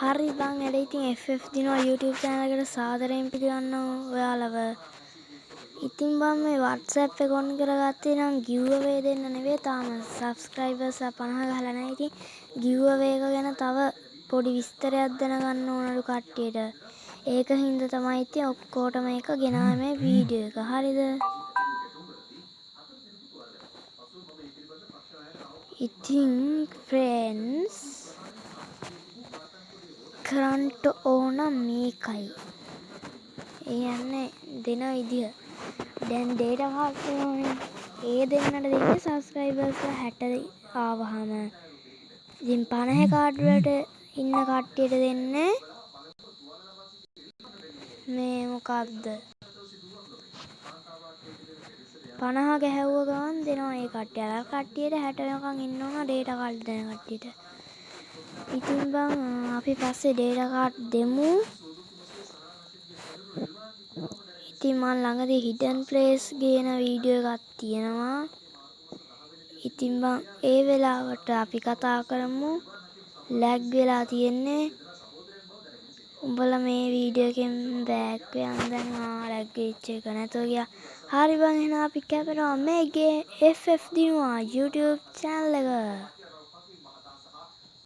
හරි බං වැඩ ඉතින් FF දිනවා YouTube channel එකට සාදරයෙන් පිළිගන්නවා ඔයාලව. ඉතින් බං මේ WhatsApp එක ඔන් කරගත්තේ නම් giveaway දෙන්න නෙවෙයි තාම subscribers 50 ගහලා නැහැ. ඉතින් giveaway එක ගැන තව පොඩි විස්තරයක් දැනගන්න ඕනලු කට්ටියට. ඒක හින්දා තමයි ඉතින් ඔක්කොටම මේක ගෙනාවේ මේ වීඩියෝ එක. හරිද? ඉතින් friends කරන්ට ඕන මේකයි. ඒ යන්නේ දෙන විදිය. දැන් data card දෙනවනේ. ඒ දෙන්නට දෙන්නේ subscribers 60 ආවහම. ඉතින් 50 කාඩ් වලට ඉන්න කට්ටියට දෙන්නේ මේ මොකක්ද? 50 ගැහැව්ව ගමන් දෙනවා ඒ කට්ටිය. අර කට්ටියට 60 වෙනකන් ඉන්න ඕන data card දෙන කට්ටියට. ඉතින් බං අපි පස්සේ data card දෙමු. ඉතින් මන් ළඟදී hidden place ගේන වීඩියෝ එකක් තියෙනවා. ඉතින් බං ඒ වෙලාවට අපි කතා කරමු. lag වෙලා තියෙන්නේ. උඹලා මේ වීඩියෝ එකෙන් බෑක් වෙන්න දැන් lag වෙච්ච එක නැතෝ ගියා. හරි බං එහෙනම් අපි කැපෙනවා මේකේ FF දිනුවා YouTube channel එක.